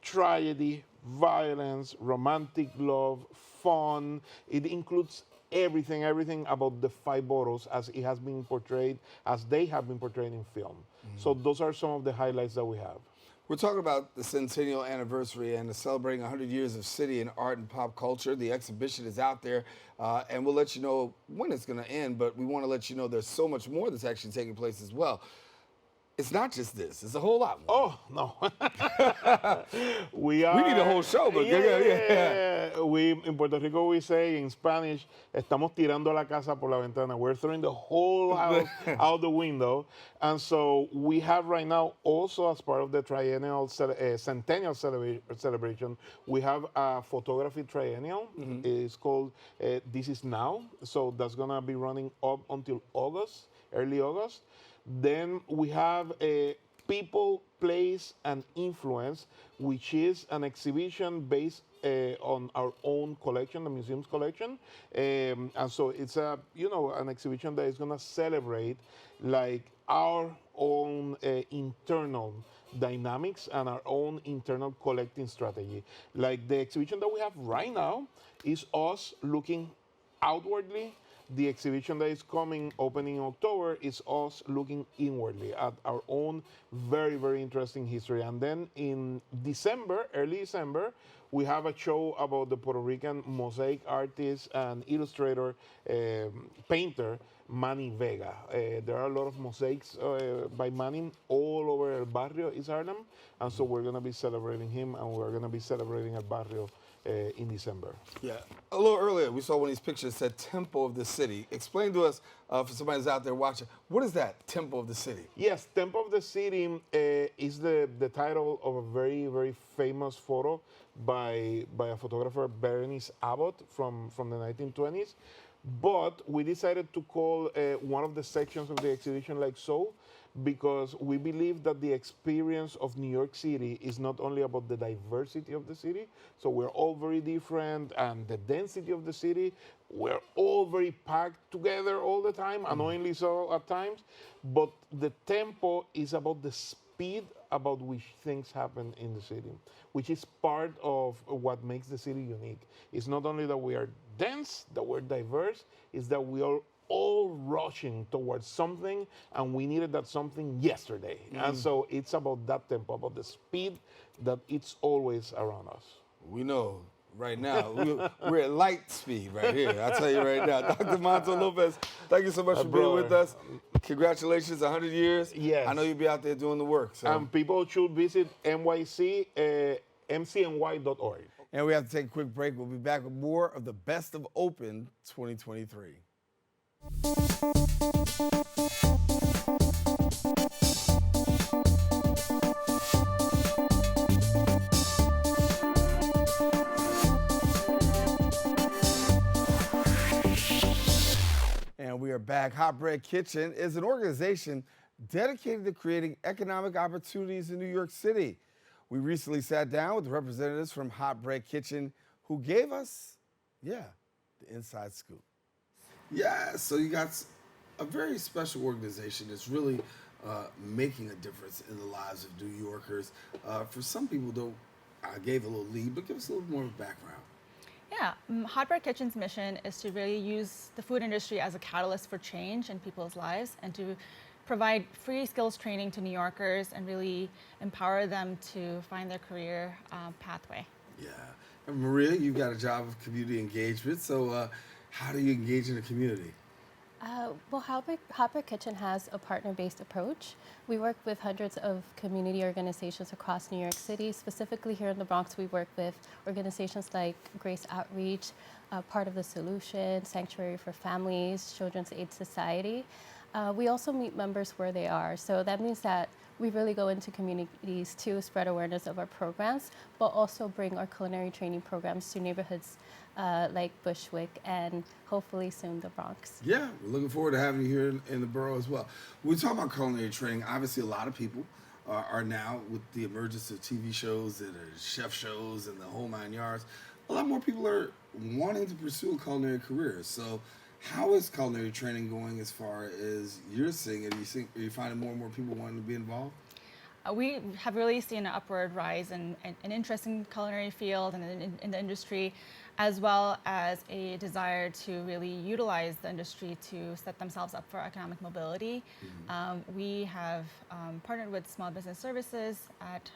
tragedy, violence, romantic love, fun. It includes everything about the five boroughs as it has been portrayed, as they have been portrayed in film. So those are some of the highlights that we have. We're talking about the centennial anniversary and celebrating 100 years of city and art and pop culture. The exhibition is out there, and we'll let you know when it's going to end, but we want to let you know there's so much more that's actually taking place as well. It's not just this. It's a whole lot more. Oh, no. We need a whole show, but yeah. We, in Puerto Rico, we say in Spanish, estamos tirando la casa por la ventana. We're throwing the whole house out the window. And so we have right now, also as part of the triennial centennial celebration, we have a photography triennial. It's called This Is Now. So that's going to be running up until August, early August. Then we have People, Place, and Influence, which is an exhibition based on our own collection, the museum's collection. And so it's an exhibition that is going to celebrate like our own internal dynamics and our own internal collecting strategy. Like the exhibition that we have right now is us looking outwardly. The exhibition that is opening in October, is us looking inwardly at our own very, very interesting history. And then in December, early December, we have a show about the Puerto Rican mosaic artist and illustrator, painter, Manny Vega. There are a lot of mosaics by Manny all over El Barrio, East Harlem. And so we're going to be celebrating him, and we're going to be celebrating El Barrio in December. Yeah. A little earlier, we saw one of these pictures that said Temple of the City. Explain to us, for somebody who's out there watching, what is that, Temple of the City? Yes, Temple of the City is the title of a very, very famous photo by a photographer, Berenice Abbott, from the 1920s. But we decided to call one of the sections of the exhibition like so, because we believe that the experience of New York City is not only about the diversity of the city, so we're all very different, and the density of the city, we're all very packed together all the time, annoyingly so at times, but the tempo is about the speed about which things happen in the city, which is part of what makes the city unique. It's not only that we are dense, that we're diverse, it's that we are all rushing towards something, and we needed that something yesterday. And so it's about that tempo, about the speed that it's always around us. We know right now, we're at light speed right here. I'll tell you right now. Dr. Monto Lopez, thank you so much for being with us. Congratulations, 100 years. Yes. I know you'll be out there doing the work. So. And people should visit NYC, mcny.org. And we have to take a quick break. We'll be back with more of the Best of Open 2023. back. Hot Bread Kitchen is an organization dedicated to creating economic opportunities in New York City. We recently sat down with representatives from Hot Bread Kitchen who gave us, the inside scoop. Yeah, so you got a very special organization that's really making a difference in the lives of New Yorkers. For some people, though, I gave a little lead, but give us a little more background. Yeah, Hot Bread Kitchen's mission is to really use the food industry as a catalyst for change in people's lives and to provide free skills training to New Yorkers and really empower them to find their career pathway. Yeah. And Maria, you've got a job of community engagement. So, how do you engage in the community? Well, Hotbread Kitchen has a partner-based approach. We work with hundreds of community organizations across New York City. Specifically here in the Bronx, we work with organizations like Grace Outreach, Part of the Solution, Sanctuary for Families, Children's Aid Society. We also meet members where they are. So that means that we really go into communities to spread awareness of our programs, but also bring our culinary training programs to neighborhoods like Bushwick and hopefully soon the Bronx. Yeah, we're looking forward to having you here in the borough as well. When we talk about culinary training, obviously a lot of people are now, with the emergence of TV shows and chef shows and the whole 9 yards, a lot more people are wanting to pursue a culinary career. So how is culinary training going as far as you're seeing it? Are you finding more and more people wanting to be involved? We have really seen an upward rise in interest in culinary field and in the industry, as well as a desire to really utilize the industry to set themselves up for economic mobility. We have partnered with Small Business Services at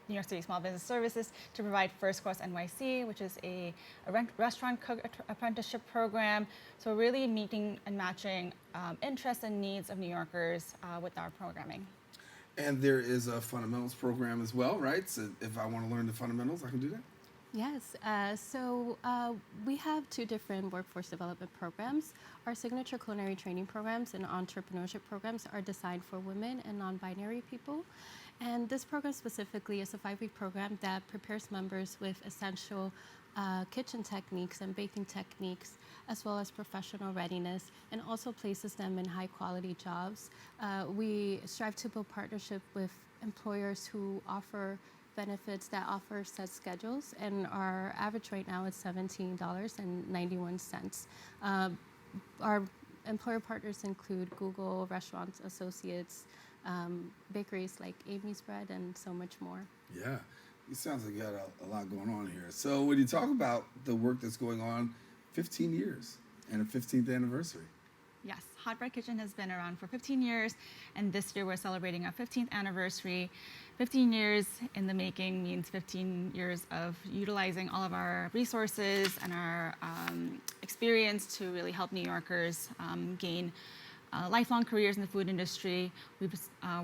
New York City Small Business Services to provide First Course NYC, which is a restaurant cook apprenticeship program. So really meeting and matching interests and needs of New Yorkers with our programming. And there is a fundamentals program as well, right? So if I want to learn the fundamentals, I can do that? Yes, so we have two different workforce development programs. Our signature culinary training programs and entrepreneurship programs are designed for women and non-binary people. And this program specifically is a 5-week program that prepares members with essential kitchen techniques and baking techniques, as well as professional readiness, and also places them in high-quality jobs. We strive to build partnership with employers who offer benefits that offer set schedules, and our average right now is $17.91. Our employer partners include Google, Restaurant Associates, bakeries like Amy's Bread, and so much more. Yeah, it sounds like you got a lot going on here. So when you talk about the work that's going on, 15 years and a 15th anniversary. Yes, Hot Bread Kitchen has been around for 15 years, and this year we're celebrating our 15th anniversary. 15 years in the making means 15 years of utilizing all of our resources and our experience to really help New Yorkers gain lifelong careers in the food industry. We've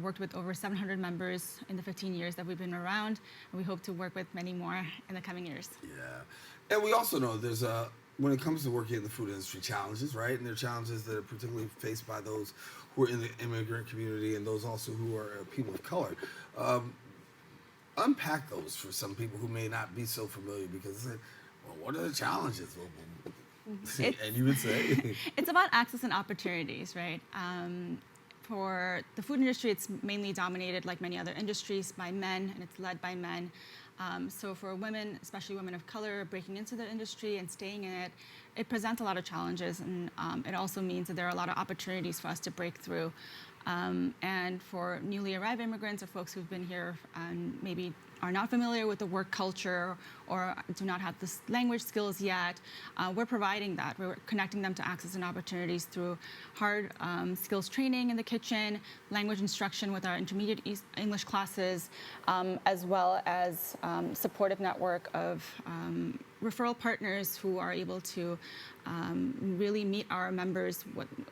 worked with over 700 members in the 15 years that we've been around, and we hope to work with many more in the coming years. Yeah, and we also know there's when it comes to working in the food industry, challenges, right? And there are challenges that are particularly faced by those who are in the immigrant community and those also who are people of color. Unpack those for some people who may not be so familiar, because, well, what are the challenges? And you would say? It's about access and opportunities, right? For the food industry, it's mainly dominated, like many other industries, by men, and it's led by men. So for women, especially women of color, breaking into the industry and staying in it, it presents a lot of challenges, and it also means that there are a lot of opportunities for us to break through. And for newly arrived immigrants or folks who've been here and maybe are not familiar with the work culture or do not have the language skills yet, we're providing that. We're connecting them to access and opportunities through hard skills training in the kitchen, language instruction with our intermediate English classes, as well as supportive network of referral partners who are able to really meet our members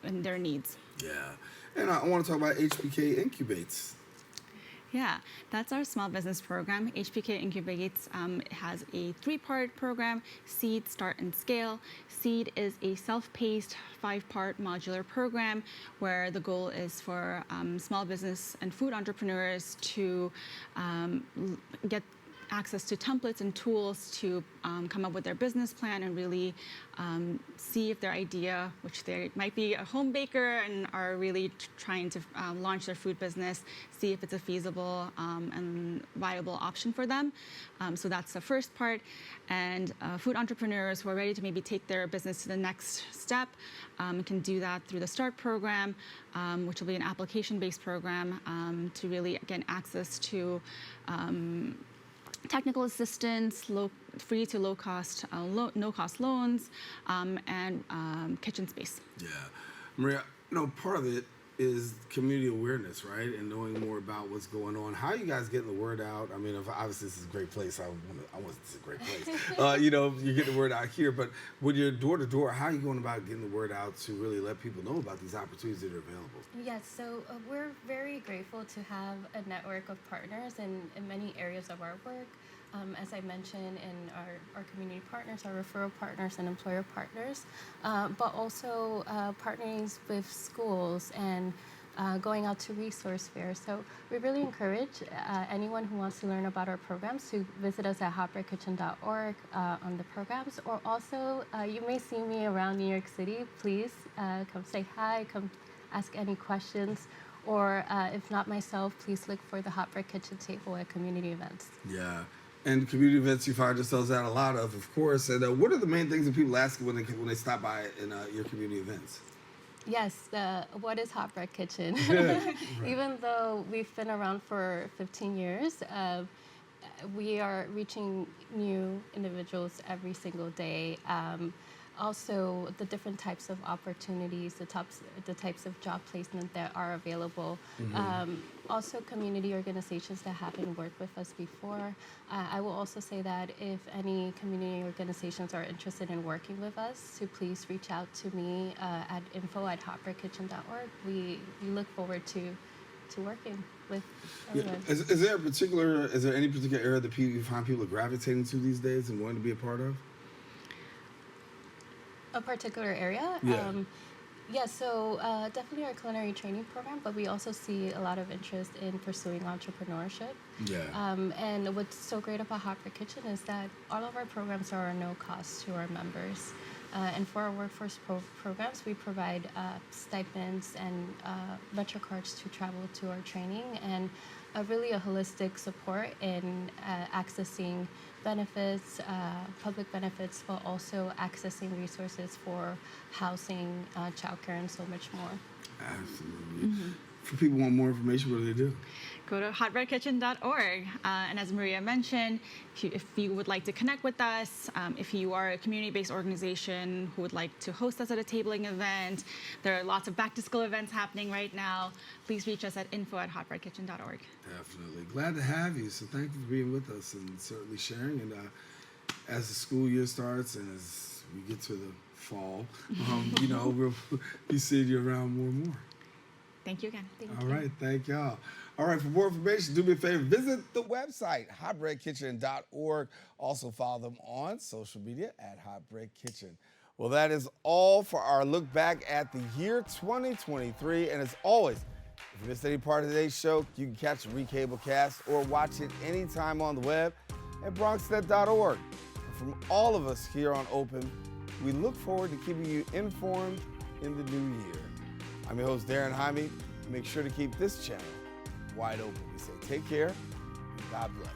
in their needs. Yeah, and I want to talk about HBK Incubates. Yeah, that's our small business program. HBK Incubates has a 3-part program: Seed, Start, and Scale. Seed is a self-paced 5-part modular program where the goal is for small business and food entrepreneurs to get access to templates and tools to come up with their business plan and really see if their idea, which they might be a home baker and are really trying to launch their food business, see if it's a feasible and viable option for them. So that's the first part. And food entrepreneurs who are ready to maybe take their business to the next step can do that through the START program, which will be an application-based program to really gain access to technical assistance, free to low-cost, no-cost loans, and kitchen space. Yeah. Maria, part of it is community awareness, right? And knowing more about what's going on. How are you guys getting the word out? I mean, obviously this is a great place. I want this is a great place. You get the word out here, but when you're door to door, how are you going about getting the word out to really let people know about these opportunities that are available? Yes, so we're very grateful to have a network of partners in many areas of our work. As I mentioned, in our community partners, our referral partners and employer partners, but also partnering with schools and going out to resource fairs. So we really encourage anyone who wants to learn about our programs to visit us at hotbreadkitchen.org on the programs, or also you may see me around New York City. Please come say hi, come ask any questions, or if not myself, please look for the Hot Bread Kitchen table at community events. Yeah. And community events you find yourselves at a lot of course. And what are the main things that people ask when they stop by in your community events? Yes, what is Hot Bread Kitchen? Right. Even though we've been around for 15 years, we are reaching new individuals every single day. Also, the different types of opportunities, the types of job placement that are available. Also, community organizations that haven't worked with us before. I will also say that if any community organizations are interested in working with us, to please reach out to me at info@hotbreadkitchen.org. We look forward to working with everyone. Yeah. Is there any particular area that you find people are gravitating to these days and wanting to be a part of? A particular area? Yeah. So definitely our culinary training program, but we also see a lot of interest in pursuing entrepreneurship. Yeah. And what's so great about Hot Bread Kitchen is that all of our programs are no cost to our members. And for our workforce programs, we provide stipends and metro cards to travel to our training, and really a holistic support in accessing benefits, public benefits, but also accessing resources for housing, childcare, and so much more. Absolutely. For people who want more information, what do they do? Go to hotbreadkitchen.org. And as Maria mentioned, if you would like to connect with us, if you are a community-based organization who would like to host us at a tabling event, there are lots of back-to-school events happening right now. Please reach us at info@hotbreadkitchen.org. Definitely. Glad to have you. So thank you for being with us and certainly sharing. And as the school year starts and as we get to the fall, we'll be seeing you around more and more. Thank you again. All right, thank y'all. All right, for more information, do me a favor, visit the website, hotbreadkitchen.org. Also follow them on social media at hotbreadkitchen. Well, that is all for our look back at the year 2023. And as always, if you missed any part of today's show, you can catch a recable cast or watch it anytime on the web at bronxnet.org. And from all of us here on Open, we look forward to keeping you informed in the new year. I'm your host, Daren Jaime. Make sure to keep this channel wide open. We say take care and God bless.